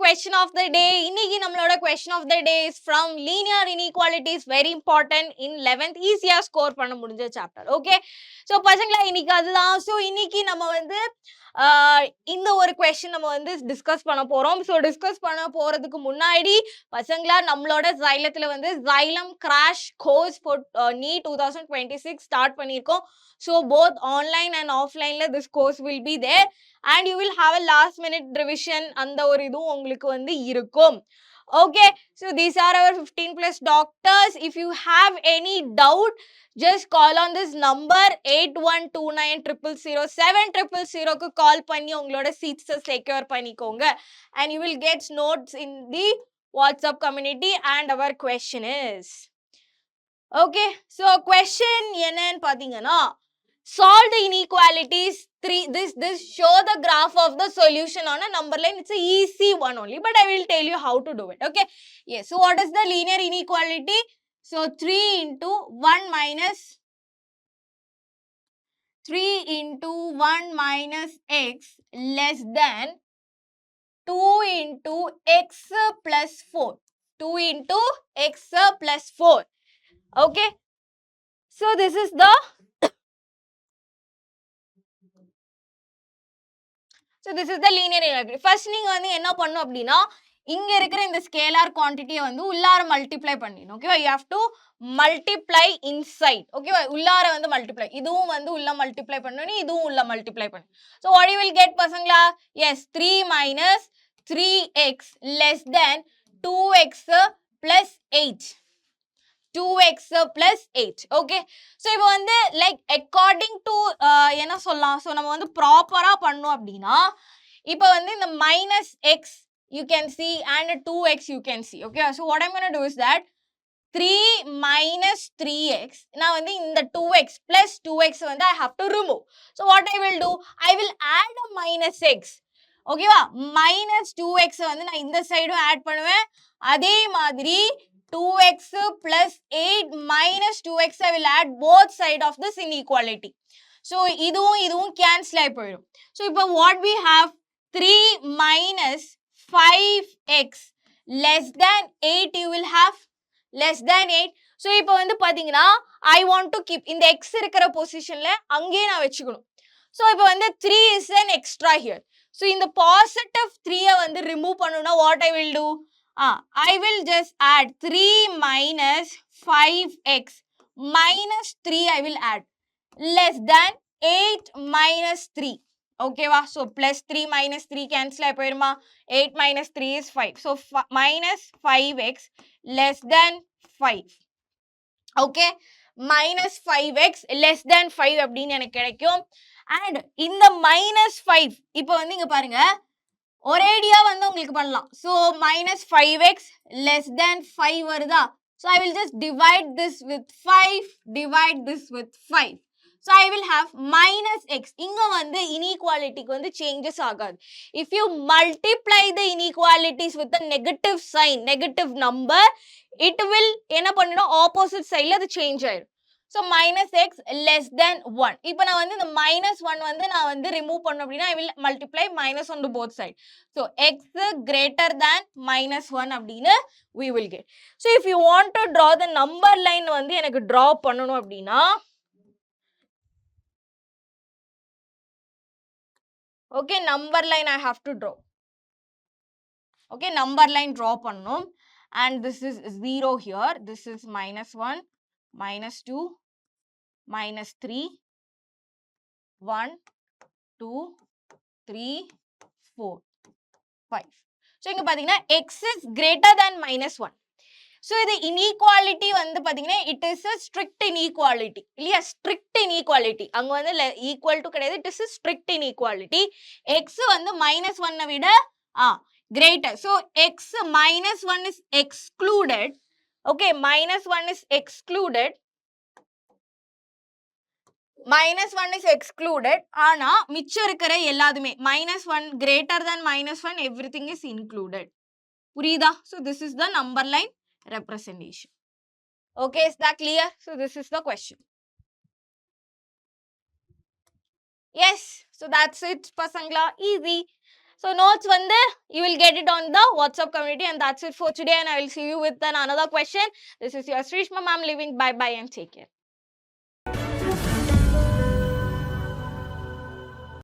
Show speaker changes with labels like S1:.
S1: question of the day. இன்னைக்கு நம்மளோட question of the day is from linear inequalities, very important in 11th, ஈஸியா score பண்ண முடிஞ்ச chapter. Okay, so பசங்களா இன்னைக்கு அதுதான். so இன்னைக்கு நம்ம வந்து இந்த ஒரு question நம்ம வந்து டிஸ்கஸ் பண்ண போறோம். so டிஸ்கஸ் பண்ண போறதுக்கு முன்னாடி பசங்களா நம்மளோட Xylemல வந்து Xylem crash course for NEET 2026 start பண்ணிருக்கோம். so both online and offline this course will be there and you will have a last minute revision அந்த ஒரு இதுவும் உங்களுக்கு வந்து இருக்கும். Okay, so these are our 15 plus doctors. If you have any doubt, just call on this number 8129000700 க்கு call பண்ணி உங்களோட seats secure பண்ணிக்கோங்க and you will get notes in the WhatsApp community. And our question is, okay, so question என்னன்னு பாத்தீங்கன்னா, solve the inequalities. This show the graph of the solution on a number line. It's an easy one only, but I will tell you how to do it. Okay, yes, so what is the linear inequality? So 3 into 1 minus 3 into 1 minus x less than 2 into x plus 4. 2 into x plus 4. Okay, so this is the linear inequality. First நீங்க வந்து என்ன பண்ணனும் அப்படினா, இங்க இருக்கிற இந்த scalar குவாண்டிட்டியை வந்து உள்ளார மல்டிப்ளை பண்ணிடணும். ஓகேவா, you have to multiply inside. ஓகேவா, உள்ளார வந்து மல்டிப்ளை, இதுவும் வந்து உள்ள மல்டிப்ளை பண்ணணும், இதுவும் உள்ள மல்டிப்ளை பண்ணணும். so what you will get பசங்களா? yes, 3 minus 3x less than 2x plus 8. 2x plus 8. okay, so இப்போ வந்து like according to என்ன சொல்லலாம், so நம்ம வந்து ப்ராப்பரா பண்ணோம் அப்படின்னா, இப்போ வந்து இந்த minus x you can see and 2x you can see. okay, so what I'm going to do is that 3 minus 3x, நான் வந்து இந்த 2x plus 2x வந்து I have to remove. so what I will do, I will add a minus x. ஓகேவா, minus 2x வந்து நான் இந்த சைடும் add பண்ணுவேன். அதே மாதிரி 2x plus 8 minus 2x I will add both side of this inequality. so இதுவும் cancel ஆகி போயிடும். so இப்போ what we have, 3 minus 5x less than 8 you will have less than 8. so இப்போ வந்து பாத்தீங்கன்னா I want to keep இந்த x இருக்கிற பொசிஷன்ல அங்கேயே நான் வச்சுக்கணும். so இப்போ வந்து 3 is an extra here. so இந்த positive 3 வந்து remove பண்ணனும்னா what I will do, I will just add 3 minus 5x minus 3 I will add less than 8 minus 3. okay va, so plus 3 minus 3 cancel ஆகி போயிருமா, 8 minus 3 is 5. so minus 5x less than 5. okay, minus 5x less than 5 அப்படின்னு எனக்கு கிடைக்கும். and இந்த minus 5 இப்போ வந்து இங்க பாருங்க ஒரேடியா வந்து உங்களுக்கு பண்ணலாம். so minus 5x less than 5 வருதா, so I will just divide this with 5, divide this with 5. so I will have minus x. இங்க வந்து inequalityக்கு வந்து changes ஆகாது. if you multiply the inequalities with a negative sign, negative number, it will என்ன பண்ணிடும், opposite sideல அது change ஆயிடும். so minus x less than 1. இப்போ நான் வந்து இந்த minus 1 வந்து நான் வந்து remove பண்ணனும் அப்படினா I will multiply minus on to both side. so x greater than minus 1 அப்படினு we will get. so if you want to draw the number line வந்து எனக்கு draw பண்ணனும் அப்படினா, okay, number line I have to draw. okay, number line draw பண்ணனும் and this is 0 here, this is minus 1, minus 2, minus 3, 1, 2, 3, 4, 5. so இங்க பாத்தீங்கன்னா x is greater than minus 1. so இது inequality வந்து பாத்தீங்கன்னா it is a strict inequality இல்லையா, strict inequality. அங்க வந்து equal to கிடையாது, it is a strict inequality. x வந்து minus 1 விட greater, so x minus 1 is excluded. okay, minus 1 is excluded, minus 1 is excluded. ஆனா மிச்சம் இருக்கிற எல்லாதுமே minus 1 greater than minus 1 everything is included. புரியுதா? so this is the number line representation. okay, is that clear? so this is the question. yes, so that's it பசங்களா, easy. So notes வந்து you will get it on the WhatsApp community, and that's it for today, and I will see you with another question. This is your Sreeshma ma'am leaving. Bye bye and take care.